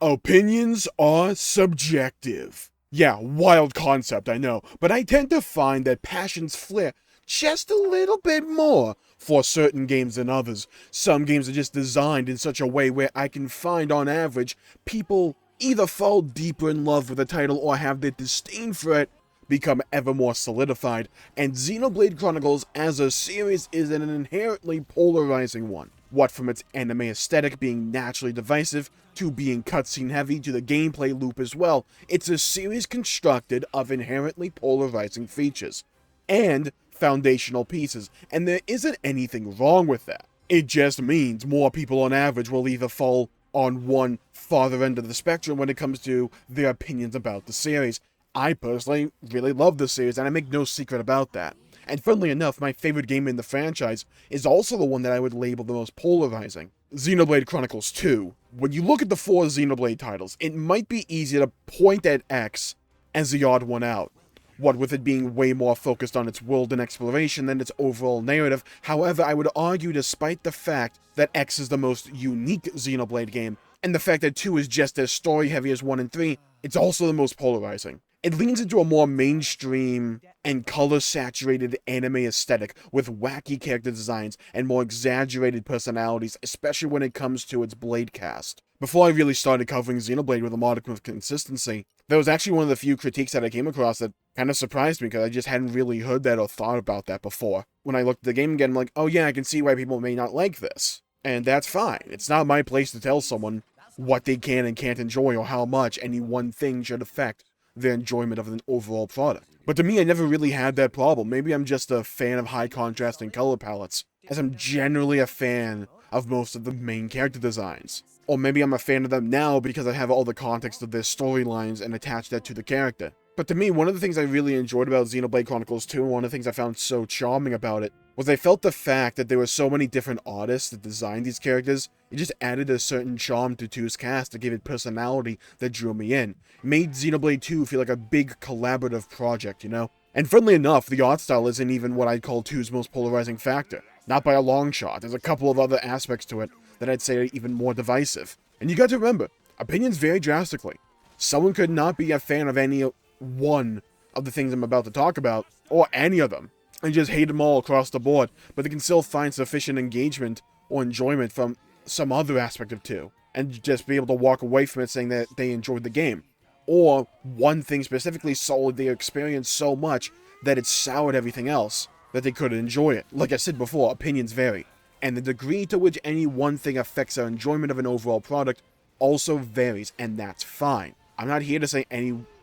Opinions are subjective. Yeah, wild concept, I know, but I tend to find that passions flare just a little bit more for certain games than others. Some games are just designed in such a way where I can find, on average, people either fall deeper in love with the title or have their disdain for it become ever more solidified, and Xenoblade Chronicles as a series is an inherently polarizing one. What from its anime aesthetic being naturally divisive, to being cutscene heavy, to the gameplay loop as well, it's a series constructed of inherently polarizing features and foundational pieces, and there isn't anything wrong with that. It just means more people on average will either fall on one farther end of the spectrum when it comes to their opinions about the series. I personally really love the series, and I make no secret about that. And funnily enough, my favorite game in the franchise is also the one that I would label the most polarizing. Xenoblade Chronicles 2. When you look at the 4 Xenoblade titles, it might be easy to point at X as the odd one out. What with it being way more focused on its world and exploration than its overall narrative. However, I would argue despite the fact that X is the most unique Xenoblade game, and the fact that 2 is just as story heavy as 1 and 3, it's also the most polarizing. It leans into a more mainstream and color-saturated anime aesthetic with wacky character designs and more exaggerated personalities, especially when it comes to its blade cast. Before I really started covering Xenoblade with a modicum of consistency, that was actually one of the few critiques that I came across that kind of surprised me because I just hadn't really heard that or thought about that before. When I looked at the game again, I'm like, oh yeah, I can see why people may not like this. And that's fine. It's not my place to tell someone what they can and can't enjoy or how much any one thing should affect their enjoyment of an overall product. But to me, I never really had that problem. Maybe I'm just a fan of high contrasting color palettes, as I'm generally a fan of most of the main character designs. Or maybe I'm a fan of them now because I have all the context of their storylines and attach that to the character. But to me, one of the things I really enjoyed about Xenoblade Chronicles 2, and one of the things I found so charming about it, was I felt the fact that there were so many different artists that designed these characters. It just added a certain charm to 2's cast to give it personality that drew me in. It made Xenoblade 2 feel like a big collaborative project, you know? And funnily enough, the art style isn't even what I'd call 2's most polarizing factor. Not by a long shot. There's a couple of other aspects to it that I'd say are even more divisive. And you got to remember, opinions vary drastically. Someone could not be a fan of any one of the things I'm about to talk about, or any of them, and just hate them all across the board, but they can still find sufficient engagement or enjoyment from some other aspect of 2, and just be able to walk away from it saying that they enjoyed the game. Or one thing specifically sold their experience so much that it soured everything else, that they couldn't enjoy it. Like I said before, opinions vary, and the degree to which any one thing affects our enjoyment of an overall product also varies, and that's fine. I'm not here to say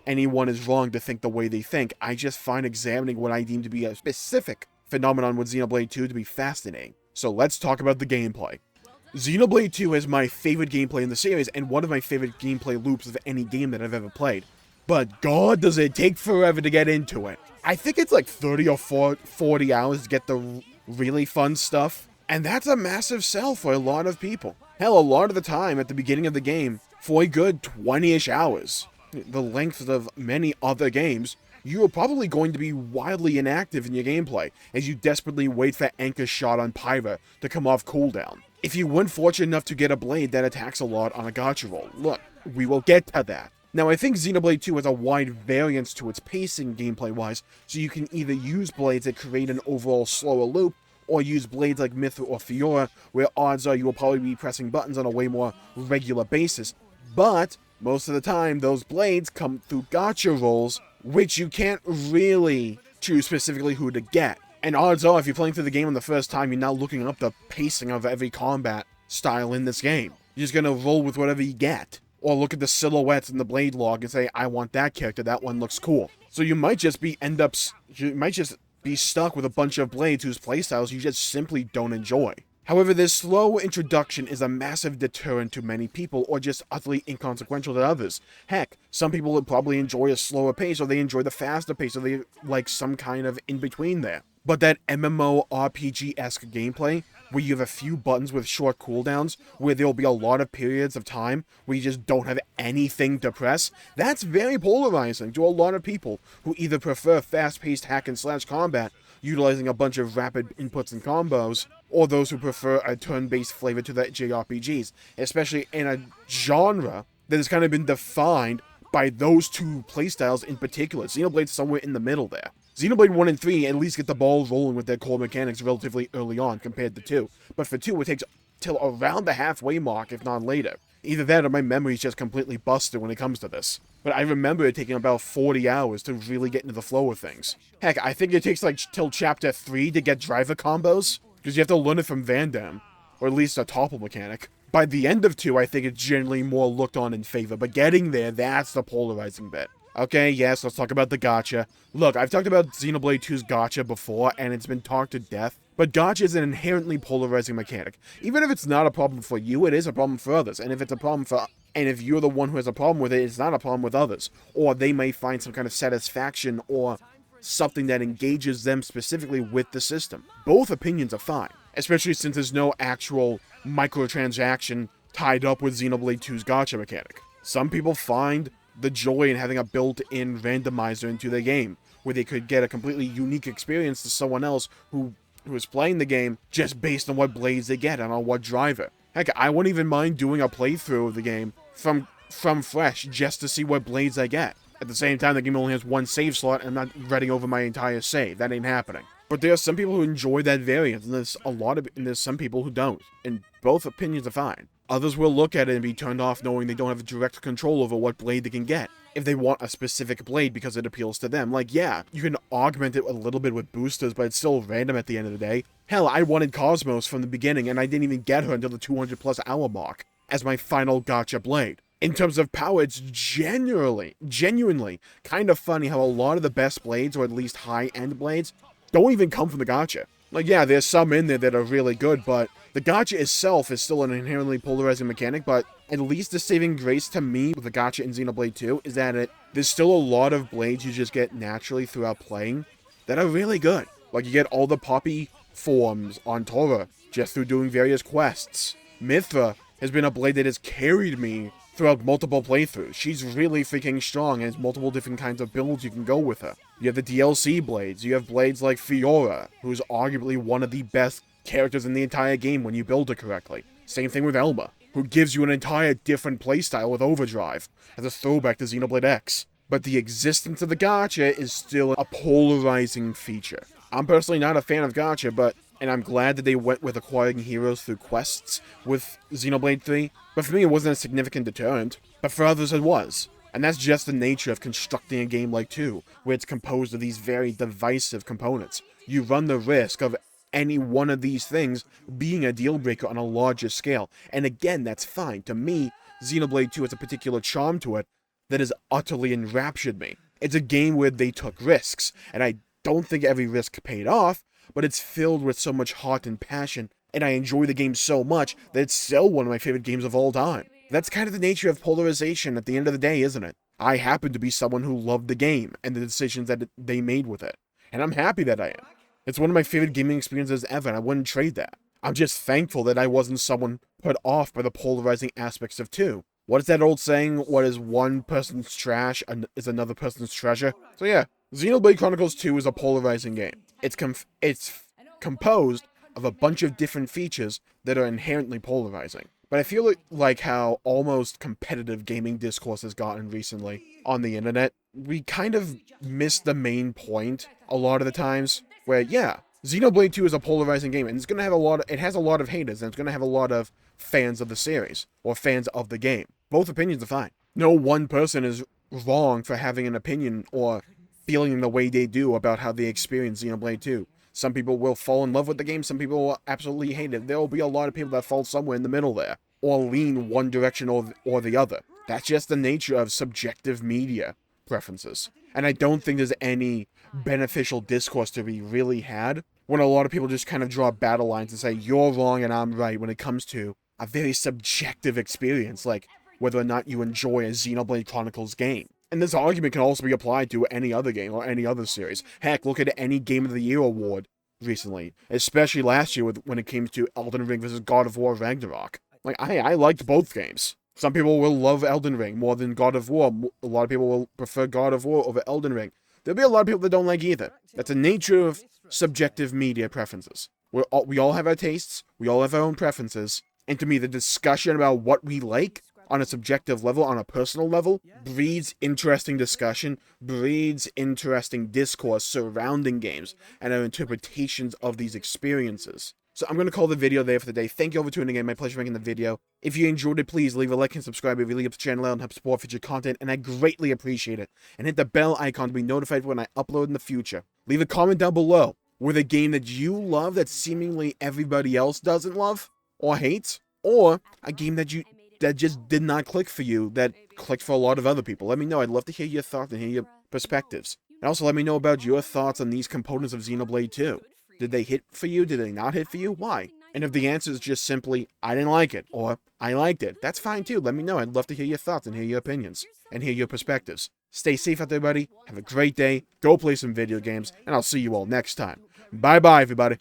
anyone is wrong to think the way they think. I just find examining what I deem to be a specific phenomenon with Xenoblade 2 to be fascinating. So let's talk about the gameplay. Xenoblade 2 is my favorite gameplay in the series, and one of my favorite gameplay loops of any game that I've ever played. But god, does it take forever to get into it. I think it's like 30 or 40 hours to get the really fun stuff, and that's a massive sell for a lot of people. Hell, a lot of the time at the beginning of the game, for a good 20-ish hours, the length of many other games, you are probably going to be wildly inactive in your gameplay as you desperately wait for Anchor Shot on Pyra to come off cooldown. If you weren't fortunate enough to get a blade that attacks a lot on a gacha roll, look, we will get to that. Now, I think Xenoblade 2 has a wide variance to its pacing gameplay-wise, so you can either use blades that create an overall slower loop, or use blades like Myth or Fiora, where odds are you will probably be pressing buttons on a way more regular basis. But most of the time, those blades come through gacha rolls, which you can't really choose specifically who to get. And odds are, if you're playing through the game on the first time, you're not looking up the pacing of every combat style in this game. You're just gonna roll with whatever you get. Or look at the silhouettes in the blade log and say, I want that character, that one looks cool. So you might just be stuck with a bunch of blades whose playstyles you just simply don't enjoy. However, this slow introduction is a massive deterrent to many people, or just utterly inconsequential to others. Heck, some people would probably enjoy a slower pace, or they enjoy the faster pace, or they like some kind of in-between there. But that MMORPG-esque gameplay, where you have a few buttons with short cooldowns, where there'll be a lot of periods of time where you just don't have anything to press, that's very polarizing to a lot of people who either prefer fast-paced hack-and-slash combat, utilizing a bunch of rapid inputs and combos, or those who prefer a turn-based flavor to the JRPGs, especially in a genre that has kind of been defined by those two playstyles in particular. Xenoblade's somewhere in the middle there. Xenoblade 1 and 3 at least get the ball rolling with their core mechanics relatively early on compared to 2. But for 2, it takes till around the halfway mark, if not later. Either that or my memory's just completely busted when it comes to this. But I remember it taking about 40 hours to really get into the flow of things. Heck, I think it takes like till chapter 3 to get driver combos, because you have to learn it from Van Damme, or at least a topple mechanic. By the end of 2, I think it's generally more looked on in favor, but getting there, that's the polarizing bit. Okay, yes, let's talk about the gacha. Look, I've talked about Xenoblade 2's gacha before, and it's been talked to death, but gacha is an inherently polarizing mechanic. Even if it's not a problem for you, it is a problem for others, and if it's a problem for... And if you're the one who has a problem with it, it's not a problem with others. Or they may find some kind of satisfaction or something that engages them specifically with the system. Both opinions are fine, especially since there's no actual microtransaction tied up with Xenoblade 2's gacha mechanic. Some people find the joy in having a built-in randomizer into their game, where they could get a completely unique experience to someone else who is playing the game just based on what blades they get and on what driver. Heck, I wouldn't even mind doing a playthrough of the game from fresh just to see what blades I get. At the same time, the game only has one save slot, and I'm not reading over my entire save. That ain't happening. But there are some people who enjoy that variance, and there's some people who don't. And both opinions are fine. Others will look at it and be turned off knowing they don't have direct control over what blade they can get. If they want a specific blade because it appeals to them. Like, yeah, you can augment it a little bit with boosters, but it's still random at the end of the day. Hell, I wanted Cosmos from the beginning, and I didn't even get her until the 200+ hour mark as my final gacha blade. In terms of power, it's genuinely kind of funny how a lot of the best blades, or at least high-end blades, don't even come from the gacha. Like, yeah, there's some in there that are really good, but the gacha itself is still an inherently polarizing mechanic, but at least the saving grace to me with the gacha in Xenoblade 2 is that there's still a lot of blades you just get naturally throughout playing that are really good. Like, you get all the poppy forms on Tora just through doing various quests. Mithra has been a blade that has carried me throughout multiple playthroughs. She's really freaking strong and has multiple different kinds of builds you can go with her. You have the DLC blades. You have blades like Fiora, who's arguably one of the best characters in the entire game when you build her correctly. Same thing with Elma, who gives you an entire different playstyle with Overdrive, as a throwback to Xenoblade X. But the existence of the gacha is still a polarizing feature. I'm personally not a fan of gacha, and I'm glad that they went with acquiring heroes through quests with Xenoblade 3, but for me it wasn't a significant deterrent, but for others it was. And that's just the nature of constructing a game like 2, where it's composed of these very divisive components. You run the risk of any one of these things being a deal breaker on a larger scale, and again, that's fine. To me, Xenoblade 2 has a particular charm to it that has utterly enraptured me. It's a game where they took risks, and I don't think every risk paid off, but it's filled with so much heart and passion, and I enjoy the game so much that it's still one of my favorite games of all time. That's kind of the nature of polarization at the end of the day, isn't it? I happen to be someone who loved the game and the decisions that they made with it, and I'm happy that I am. It's one of my favorite gaming experiences ever, and I wouldn't trade that. I'm just thankful that I wasn't someone put off by the polarizing aspects of 2. What is that old saying? What is one person's trash is another person's treasure? So yeah, Xenoblade Chronicles 2 is a polarizing game. It's composed of a bunch of different features that are inherently polarizing. But I feel like how almost competitive gaming discourse has gotten recently on the internet, we kind of miss the main point a lot of the times, where, yeah, Xenoblade 2 is a polarizing game, and it has a lot of haters, and it's going to have a lot of fans of the series, or fans of the game. Both opinions are fine. No one person is wrong for having an opinion or feeling the way they do about how they experience Xenoblade 2. Some people will fall in love with the game, some people will absolutely hate it. There will be a lot of people that fall somewhere in the middle there, or lean one direction or the other. That's just the nature of subjective media preferences. And I don't think there's any beneficial discourse to be really had when a lot of people just kind of draw battle lines and say, you're wrong and I'm right, when it comes to a very subjective experience, like whether or not you enjoy a Xenoblade Chronicles game. And this argument can also be applied to any other game or any other series. Heck, look at any Game of the Year award recently, especially last year when it came to Elden Ring versus God of War Ragnarok. Like, I liked both games. Some people will love Elden Ring more than God of War. A lot of people will prefer God of War over Elden Ring. There'll be a lot of people that don't like either. That's the nature of subjective media preferences. We all have our tastes, we all have our own preferences, and to me, the discussion about what we like on a subjective level, on a personal level, breeds interesting discussion, breeds interesting discourse surrounding games and our interpretations of these experiences. So I'm going to call the video there for today. Thank you all for tuning in. My pleasure making the video. If you enjoyed it, please leave a like and subscribe. It really helps the channel out and helps support future content, and I greatly appreciate it. And hit the bell icon to be notified when I upload in the future. Leave a comment down below with a game that you love that seemingly everybody else doesn't love or hates, or a game that just did not click for you that clicked for a lot of other people. Let me know. I'd love to hear your thoughts and hear your perspectives. And also let me know about your thoughts on these components of Xenoblade 2. Did they hit for you? Did they not hit for you? Why? And if the answer is just simply, I didn't like it, or I liked it, that's fine too. Let me know. I'd love to hear your thoughts and hear your opinions, and hear your perspectives. Stay safe out there, buddy. Have a great day. Go play some video games, and I'll see you all next time. Bye-bye, everybody.